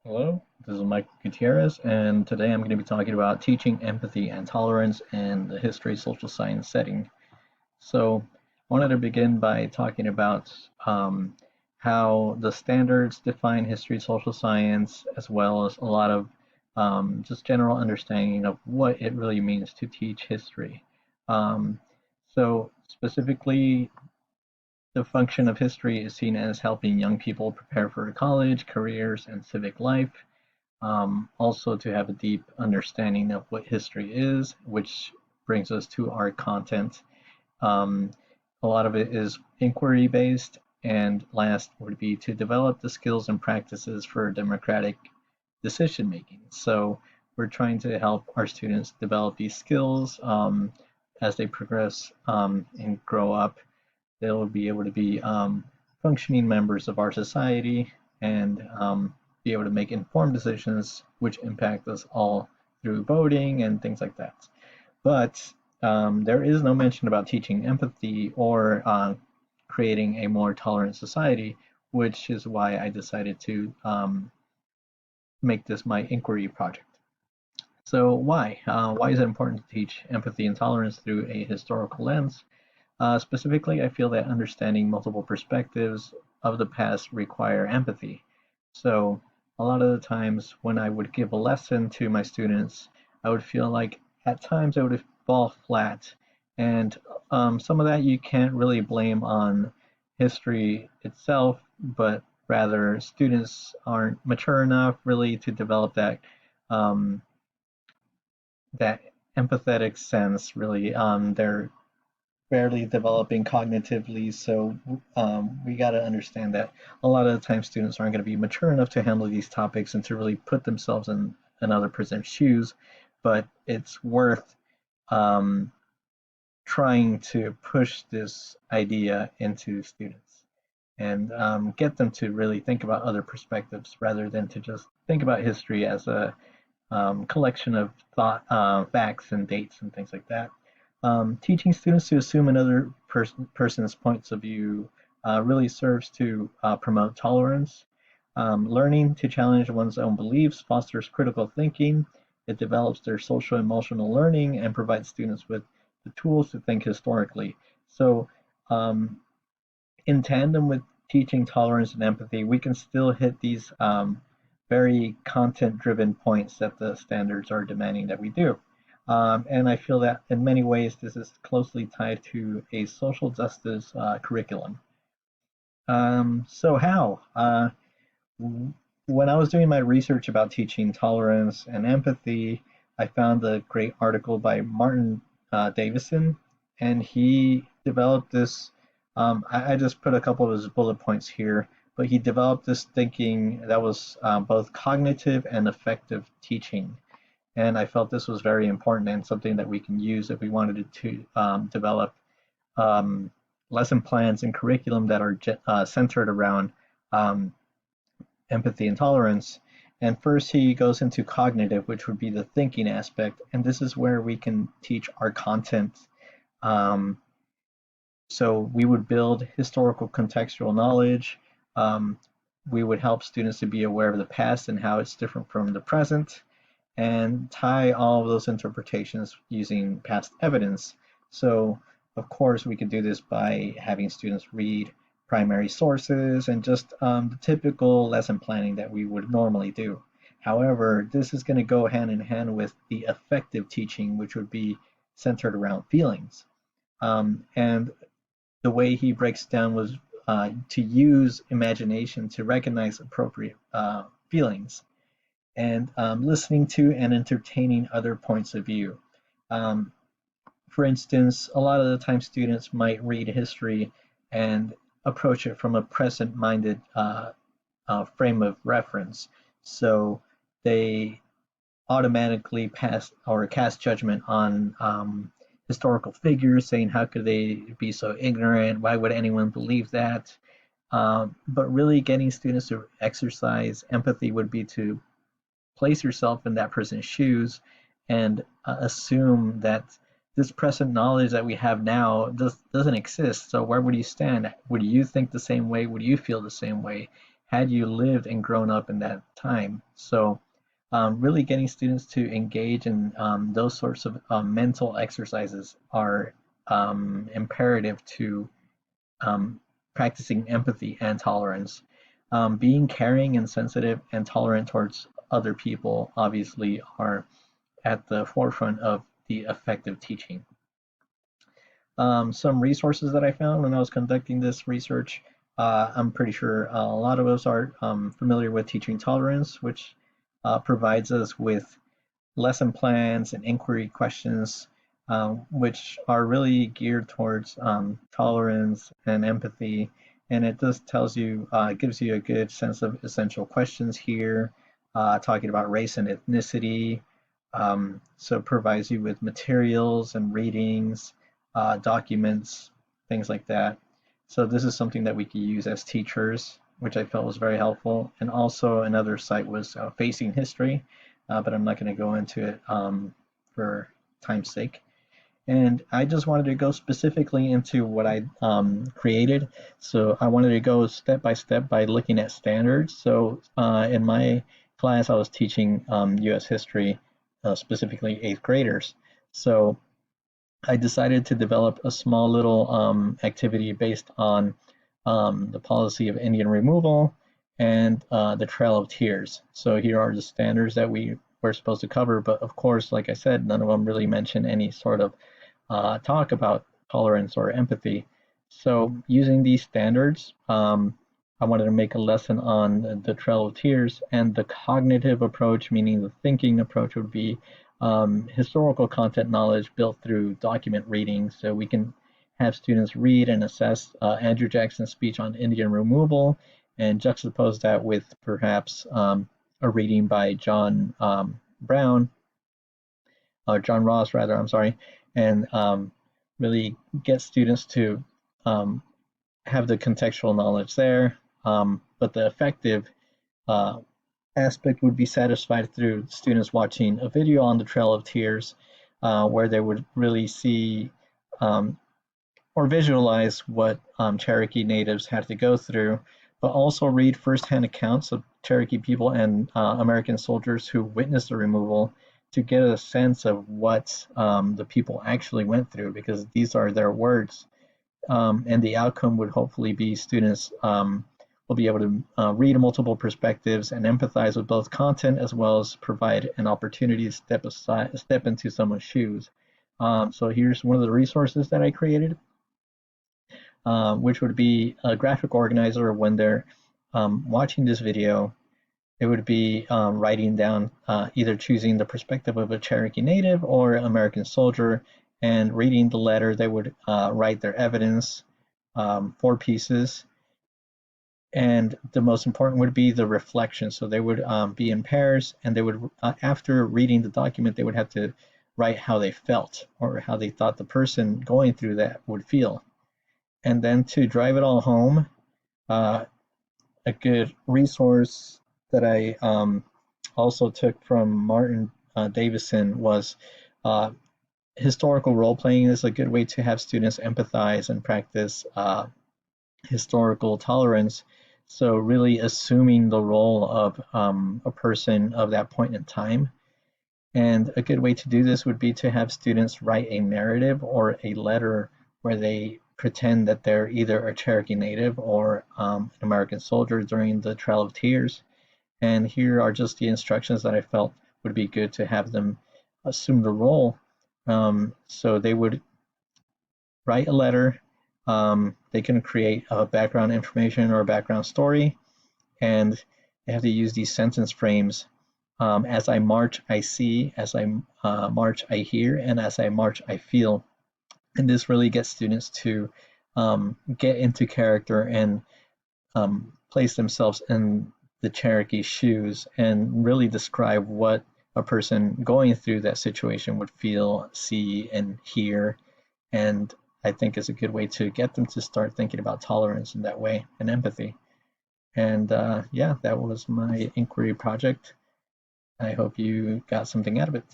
Hello, this is Mike Gutierrez, and today I'm going to be talking about teaching empathy and tolerance in the history social science setting. So, I wanted to begin by talking about how the standards define history social science, as well as a lot of just general understanding of what it really means to teach history. Um, specifically, the function of history is seen as helping young people prepare for college, careers, and civic life. Also to have a deep understanding of what history is, which brings us to our content. Um, a lot of it is inquiry based, and last would be to develop the skills and practices for democratic decision making. So we're trying to help our students develop these skills as they progress and grow up. They'll be able to be functioning members of our society and be able to make informed decisions which impact us all through voting and things like that. But there is no mention about teaching empathy or creating a more tolerant society, which is why I decided to make this my inquiry project. So why? Why is it important to teach empathy and tolerance through a historical lens? Specifically, I feel that understanding multiple perspectives of the past require empathy. So, a lot of the times when I would give a lesson to my students, I would feel like at times I would fall flat. And some of that you can't really blame on history itself, but rather students aren't mature enough really to develop um, that empathetic sense really. They're barely developing cognitively. So we got to understand that a lot of the time students aren't going to be mature enough to handle these topics and to really put themselves in another person's shoes. But it's worth um, trying to push this idea into students and get them to really think about other perspectives rather than to just think about history as a collection of facts and dates and things like that. Teaching students to assume another person's points of view really serves to promote tolerance. Learning to challenge one's own beliefs fosters critical thinking. It develops their social emotional learning and provides students with the tools to think historically. So, um, in tandem with teaching tolerance and empathy, we can still hit these very content driven points that the standards are demanding that we do. And I feel that in many ways this is closely tied to a social justice curriculum. So, how? When I was doing my research about teaching tolerance and empathy, I found a great article by Martin Davison, and he developed this. I just put a couple of his bullet points here, but he developed this thinking that was both cognitive and effective teaching. And I felt this was very important and something that we can use if we wanted to develop um, lesson plans and curriculum that are centered around um, empathy and tolerance. And first, he goes into cognitive, which would be the thinking aspect. And this is where we can teach our content. Um, so we would build historical contextual knowledge. Um, we would help students to be aware of the past and how it's different from the present, and tie all of those interpretations using past evidence. So, of course, we could do this by having students read primary sources and just the typical lesson planning that we would normally do. However, this is going to go hand in hand with the effective teaching, which would be centered around feelings. And the way he breaks down was to use imagination to recognize appropriate feelings and listening to and entertaining other points of view. Um, for instance, a lot of the time students might read history and approach it from a present minded frame of reference. So they automatically pass or cast judgment on historical figures, saying, how could they be so ignorant? Why would anyone believe that? But really getting students to exercise empathy would be to place yourself in that person's shoes and assume that this present knowledge that we have now doesn't exist. So where would you stand? Would you think the same way? Would you feel the same way? had you lived and grown up in that time. So really getting students to engage in those sorts of mental exercises are imperative to um, practicing empathy and tolerance. Being caring and sensitive and tolerant towards other people obviously are at the forefront of the effective teaching. Some resources that I found when I was conducting this research. I'm pretty sure a lot of us are familiar with Teaching Tolerance, which provides us with lesson plans and inquiry questions, which are really geared towards tolerance and empathy. And it just gives you a good sense of essential questions here, talking about race and ethnicity. So it provides you with materials and readings, documents, things like that. So this is something that we could use as teachers, which I felt was very helpful. And also another site was Facing History, but I'm not going to go into it for time's sake. And I just wanted to go specifically into what I created. So I wanted to go step by step by looking at standards. So in my class, I was teaching US history, specifically eighth graders. So I decided to develop a small little activity based on the policy of Indian removal and the Trail of Tears. So here are the standards that we were supposed to cover, but of course, like I said, none of them really mention any sort of talk about tolerance or empathy. So using these standards, I wanted to make a lesson on the Trail of Tears, and the cognitive approach, meaning the thinking approach, would be historical content knowledge built through document reading. So we can have students read and assess Andrew Jackson's speech on Indian removal and juxtapose that with perhaps a reading by John Brown, or John Ross rather, I'm sorry, and really get students to have the contextual knowledge there. But the effective aspect would be satisfied through students watching a video on the Trail of Tears, where they would really see or visualize what Cherokee natives had to go through, but also read firsthand accounts of Cherokee people and American soldiers who witnessed the removal to get a sense of what the people actually went through, because these are their words. And the outcome would hopefully be students will be able to read multiple perspectives and empathize with both content, as well as provide an opportunity to step into someone's shoes. So here's one of the resources that I created, which would be a graphic organizer. When they're watching this video, it would be writing down, either choosing the perspective of a Cherokee native or American soldier, and reading the letter. They would write their evidence, 4 pieces. And the most important would be the reflection. So they would be in pairs, and they would, after reading the document, they would have to write how they felt or how they thought the person going through that would feel. And then to drive it all home, a good resource that I also took from Martin Davison was historical role playing is a good way to have students empathize and practice historical tolerance. So really assuming the role of a person of that point in time. And a good way to do this would be to have students write a narrative or a letter where they pretend that they're either a Cherokee native or an American soldier during the Trail of Tears. And here are just the instructions that I felt would be good to have them assume the role. So they would write a letter. They can create a background information or a background story, and they have to use these sentence frames. As I march, I see. As I march, I hear. And as I march, I feel. And this really gets students to get into character and place themselves in the Cherokee shoes and really describe what a person going through that situation would feel, see, and hear. And I think is a good way to get them to start thinking about tolerance in that way and empathy. And yeah, that was my inquiry project. I hope you got something out of it.